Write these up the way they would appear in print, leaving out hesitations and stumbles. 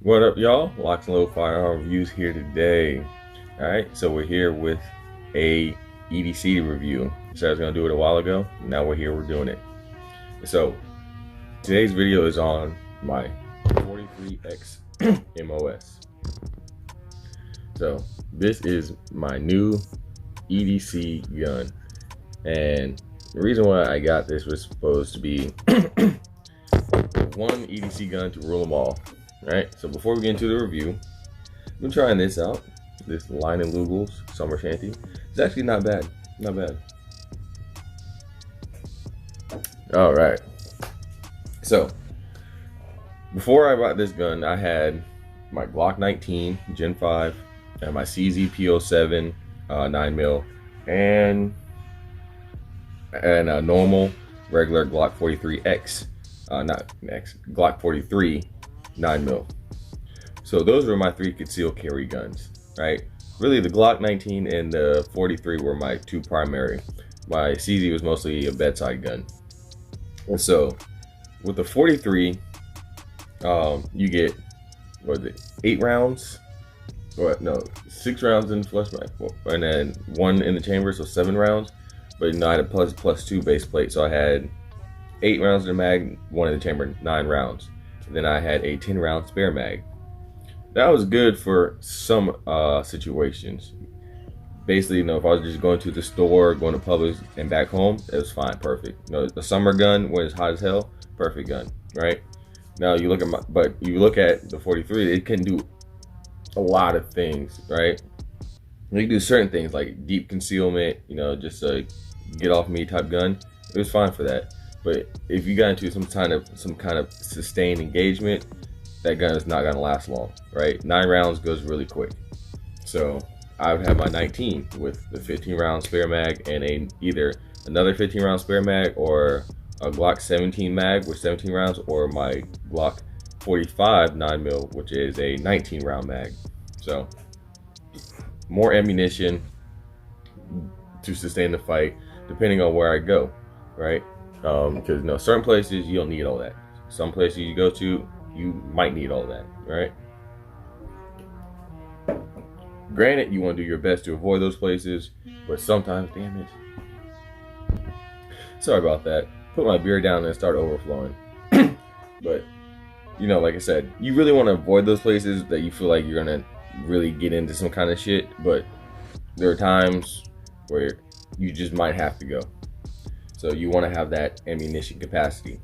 What up, y'all? LocsNLoad Firearm Reviews here today. Alright, so we're here with a EDC review. So I was going to do it a while ago. Now we're here, we're doing it. So today's video is on my 43X Mos. So this is my new EDC gun. And the reason why I got this was supposed to be one EDC gun to rule them all. Alright, so before we get into the review, I'm trying this out. This Line & Lugel's Summer Shanty. It's actually not bad. Not bad. Alright. So, before I bought this gun, I had my Glock 19 Gen 5 and my CZ P07 9mm and a normal regular Glock 43X. Glock 43 9mm. So those were my three concealed carry guns, right? Really, the Glock 19 and the 43 were my two primary. My CZ was mostly a bedside gun. And so with the 43, you get, what is it, 8 rounds? Or no, 6 rounds in the flush mag, and then 1 in the chamber, so 7 rounds. But I had a plus 2 base plate, so I had 8 rounds in the mag, 1 in the chamber, 9 rounds. Then I had a 10-round spare mag. That was good for some situations. Basically, you know, if I was just going to the store, going to Publix, and back home, it was fine, perfect. You know, the summer gun when it's hot as hell, perfect gun, right? Now you look at the 43, it can do a lot of things, right? You can do certain things like deep concealment, you know, just a get off me type gun. It was fine for that. But if you got into some kind of sustained engagement, that gun is not gonna last long, right? 9 rounds goes really quick. So I would have my 19 with the 15-round spare mag and either another 15-round spare mag or a Glock 17 mag with 17 rounds, or my Glock 45 9mm, which is a 19-round mag. So more ammunition to sustain the fight, depending on where I go, right? Because you know, certain places you don't need all that. Some places you go to, you might need all that, right? Granted, you want to do your best to avoid those places, but sometimes, damn it. Sorry about that. Put my beer down and start overflowing. But, you know, like I said, you really want to avoid those places that you feel like you're going to really get into some kind of shit, but there are times where you just might have to go. So you want to have that ammunition capacity.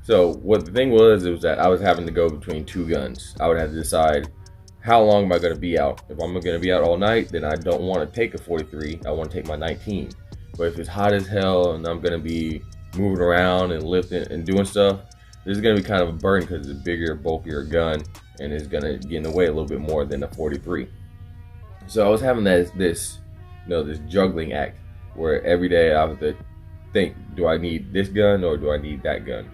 So what the thing was, it was that I was having to go between 2 guns. I would have to decide how long am I going to be out. If I'm going to be out all night, then I don't want to take a 43. I want to take my 19. But if it's hot as hell and I'm going to be moving around and lifting and doing stuff, this is going to be kind of a burden because it's a bigger, bulkier gun and it's going to get in the way a little bit more than a 43. So I was having this juggling act where every day I have to think, do I need this gun or do I need that gun?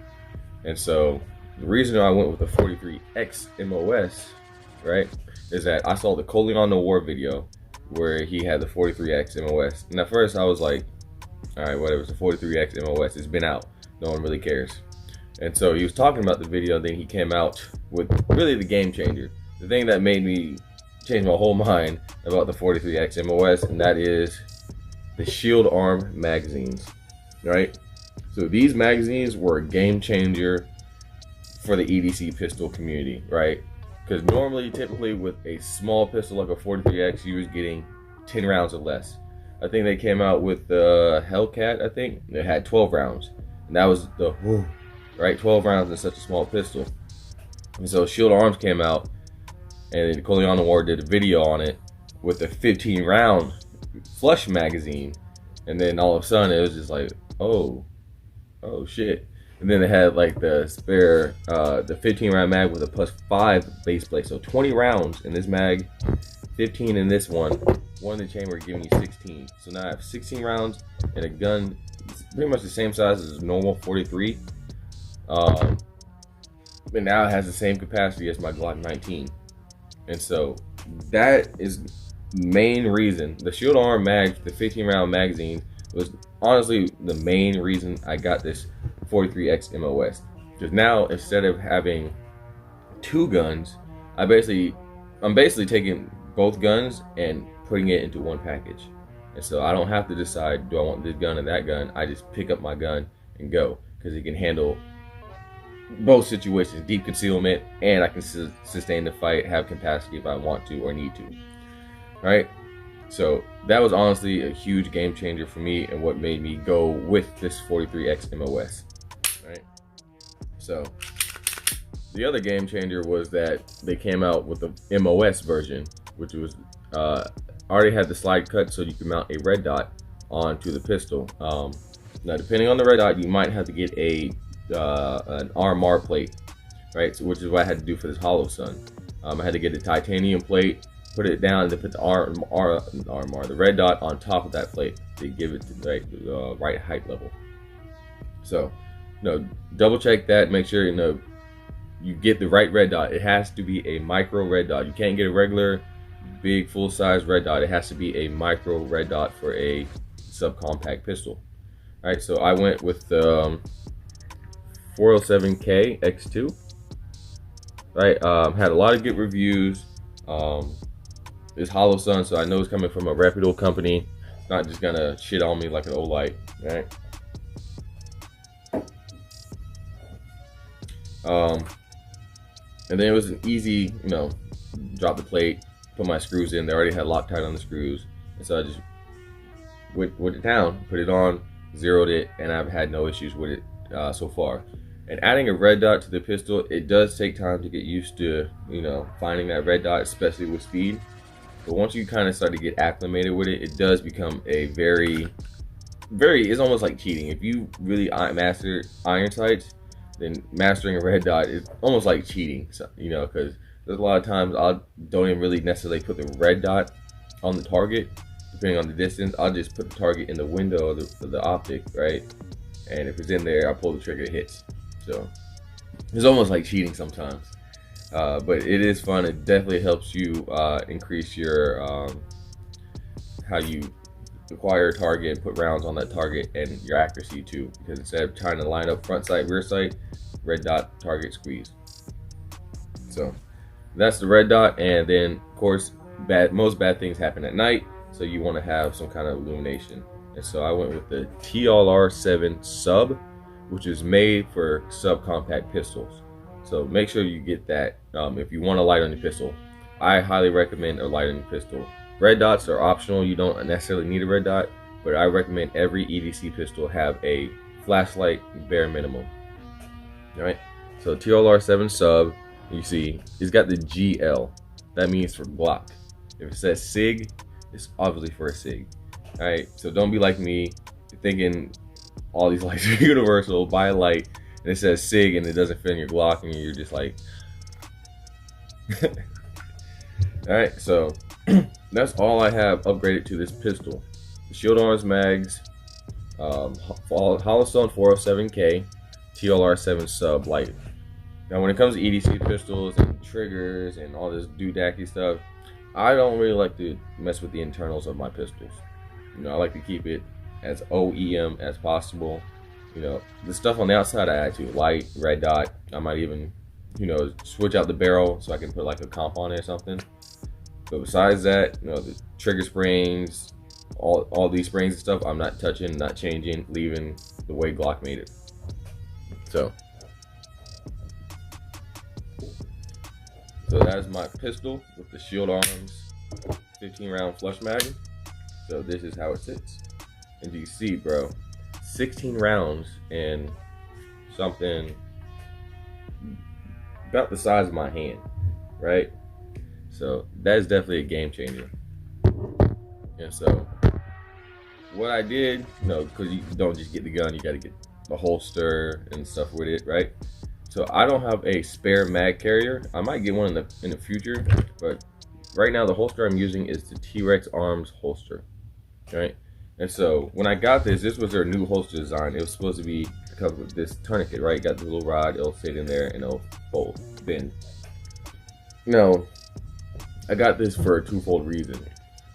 And so the reason I went with the 43X Mos, right, is that I saw the Calling on the War video where he had the 43X Mos. And at first I was like, all right, whatever, it's the 43X Mos, it's been out, no one really cares. And so he was talking about the video, then he came out with really the game changer, the thing that made me change my whole mind about the 43X Mos, and that is the shield arm magazines. Right, so these magazines were a game changer for the EDC pistol community, right? Because normally, typically with a small pistol like a 43X, you was getting 10 rounds or less. I think they came out with the Hellcat, I think it had 12 rounds, and that was the right, 12 rounds in such a small pistol. And so Shield Arms came out, and Calling on the War did a video on it with a 15-round flush magazine, and then all of a sudden it was just like, oh shit. And then they had like the spare the 15-round mag with a +5 base plate, so 20 rounds in this mag, 15 in this one in the chamber, giving you 16. So now I have 16 rounds in a gun pretty much the same size as a normal 43, but now it has the same capacity as my Glock 19. And so that is the main reason the Shield Arm mag, the 15-round magazine, was honestly the main reason I got this 43X Mos. Because now, instead of having 2 guns, I'm basically taking both guns and putting it into one package. And so I don't have to decide, do I want this gun or that gun? I just pick up my gun and go, because it can handle both situations, deep concealment, and I can sustain the fight, have capacity if I want to or need to. Right? So that was honestly a huge game changer for me, and what made me go with this 43X Mos. Right? So the other game changer was that they came out with the MOS version, which was already had the slide cut so you can mount a red dot onto the pistol. Now, depending on the red dot, you might have to get an RMR plate, right? So, which is what I had to do for this HOLOW-SUN. I had to get a titanium plate, put it down, and then put the red dot on top of that plate to give it the right height level. So, double check that, make sure you get the right red dot. It has to be a micro red dot. You can't get a regular big full-size red dot. It has to be a micro red dot for a subcompact pistol. All right, so I went with the 407K X2. Right, had a lot of good reviews. It's HOLOW-SUN, so I know it's coming from a reputable company. It's not just gonna shit on me like an old light, right? And then it was an easy, drop the plate, put my screws in. They already had Loctite on the screws, and so I just went it down, put it on, zeroed it, and I've had no issues with it so far. And adding a red dot to the pistol, it does take time to get used to, finding that red dot, especially with speed. But once you kind of start to get acclimated with it, it does become a very, it's almost like cheating. If you really master iron sights, then mastering a red dot is almost like cheating, so, because there's a lot of times I don't even really necessarily put the red dot on the target, depending on the distance. I'll just put the target in the window of the optic, right? And if it's in there, I pull the trigger, it hits. So it's almost like cheating sometimes, but it is fun. It definitely helps you increase your how you acquire a target and put rounds on that target, and your accuracy too, because instead of trying to line up front sight, rear sight, red dot, target, squeeze. So that's the red dot. And then of course most bad things happen at night, so you want to have some kind of illumination. And so I went with the TLR7 sub, which is made for subcompact pistols. So make sure you get that if you want a light on your pistol. I highly recommend a light on your pistol. Red dots are optional. You don't necessarily need a red dot, but I recommend every EDC pistol have a flashlight bare minimum. All right, so TLR7 sub, you see it's got the GL. That means for Glock. If it says SIG, it's obviously for a SIG. All right, so don't be like me thinking all these lights are universal. Buy a light and it says SIG and it doesn't fit in your Glock, and you're just like all right, so that's all I have upgraded to this pistol. The shield arms mags, HOLOW-SUN 407K, TLR7 sub light. Now when it comes to EDC pistols and triggers and all this doodacky stuff, I don't really like to mess with the internals of my pistols. I like to keep it as OEM as possible. The stuff on the outside I add to light, red dot. I might even, switch out the barrel so I can put like a comp on it or something. But besides that, the trigger springs, all these springs and stuff, I'm not touching, not changing, leaving the way Glock made it. So that is my pistol with the shield arms, 15 round flush mag. So this is how it sits. And you see, bro, 16 rounds and something about the size of my hand, right? So that is definitely a game changer. And so what I did, because you don't just get the gun, you got to get the holster and stuff with it, right? So I don't have a spare mag carrier. I might get one in the future, but right now the holster I'm using is the T-Rex Arms holster, right? And so when I got this was their new holster design. It was supposed to be come with this tourniquet, right? Got the little rod, it'll sit in there and it'll fold, bend. I got this for a twofold reason.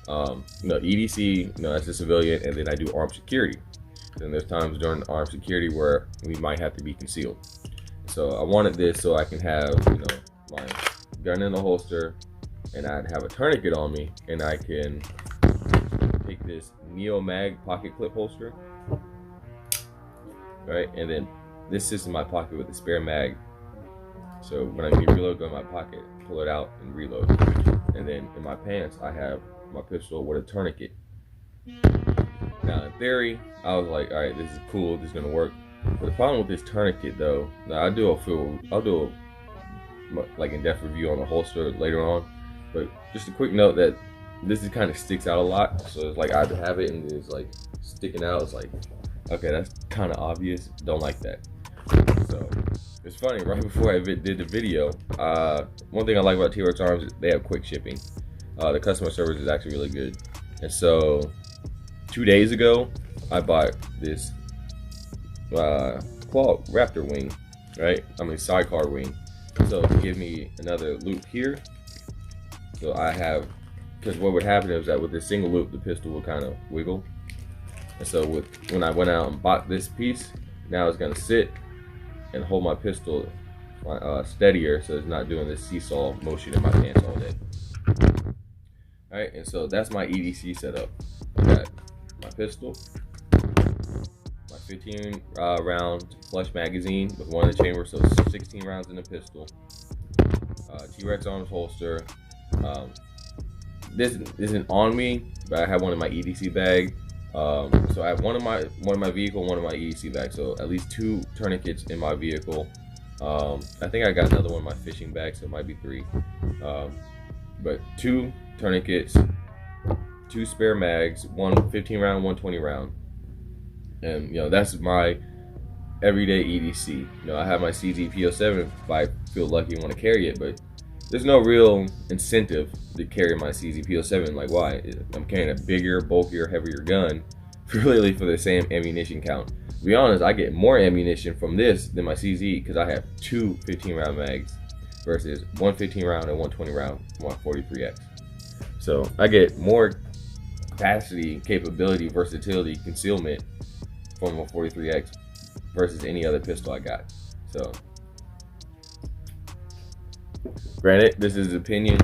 EDC, as a civilian, and then I do armed security. And there's times during armed security where we might have to be concealed. So I wanted this so I can have, my gun in the holster, and I'd have a tourniquet on me, and I can take this Neo Mag pocket clip holster, right? And then this sits in my pocket with the spare mag. So when I need to reload, go in my pocket, pull it out, and reload. And then in my pants, I have my pistol with a tourniquet. Now in theory, I was like, all right, this is cool, this is gonna work. But the problem with this tourniquet though, now I'll do a like in-depth review on the holster later on. But just a quick note that this is kind of sticks out a lot. So it's like I have it and it's like sticking out. It's like, okay, that's kind of obvious. Don't like that. So it's funny, right before I did the video, one thing I like about T-Rex Arms is they have quick shipping. The customer service is actually really good. And so 2 days ago, I bought this claw raptor wing, right? I mean sidecar wing. So to give me another loop here. So I have, because what would happen is that with this single loop, the pistol will kind of wiggle. And so when I went out and bought this piece, now it's gonna sit and hold my pistol steadier, so it's not doing this seesaw motion in my pants all day. All right, and so that's my EDC setup. I got my pistol, my 15 round flush magazine with one in the chamber, so 16 rounds in the pistol. T-Rex Arms holster. This isn't on me, but I have one in my EDC bag. So I have one in my vehicle, one in my EDC bag. So at least 2 tourniquets in my vehicle. I think I got another one in my fishing bag, so it might be 3. But 2 tourniquets, 2 spare mags, one 15 round, one 20 round. And you know, that's my everyday EDC. You know, I have my CZ-P07 if I feel lucky and want to carry it, but there's no real incentive to carry my CZ-P07. Like, why? I'm carrying a bigger, bulkier, heavier gun really for the same ammunition count. To be honest, I get more ammunition from this than my CZ because I have 2 15 round mags versus one 15 round and one 20 round from my 43X. So I get more capacity, capability, versatility, concealment from a 43X versus any other pistol I got. So granted, this is opinion,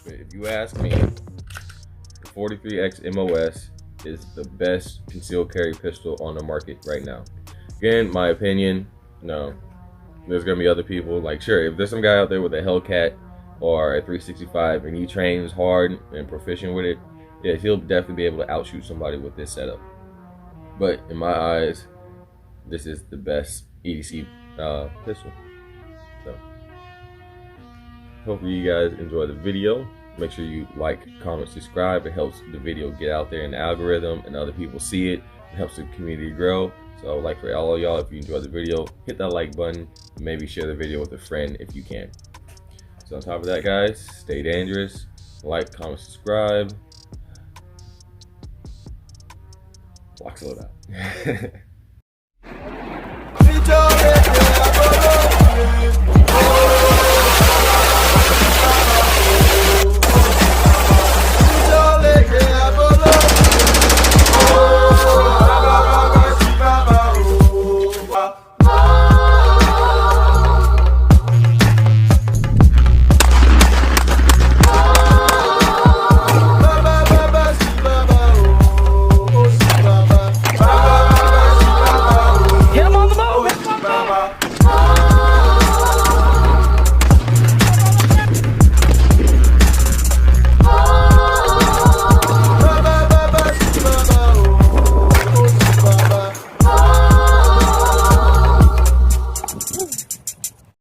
but if you ask me, the 43X Mos is the best concealed carry pistol on the market right now. Again, my opinion. No, there's gonna be other people. Like, sure, if there's some guy out there with a Hellcat or a 365 and he trains hard and proficient with it, yeah, he'll definitely be able to outshoot somebody with this setup. But in my eyes, this is the best EDC pistol. So hopefully you guys enjoy the video. Make sure you like, comment, subscribe. It helps the video get out there in the algorithm and other people see it. It helps the community grow. So I would like for all of y'all, if you enjoyed the video, hit that like button and maybe share the video with a friend if you can. So on top of that, guys, stay dangerous. Like, comment, subscribe. LocsNLoad out.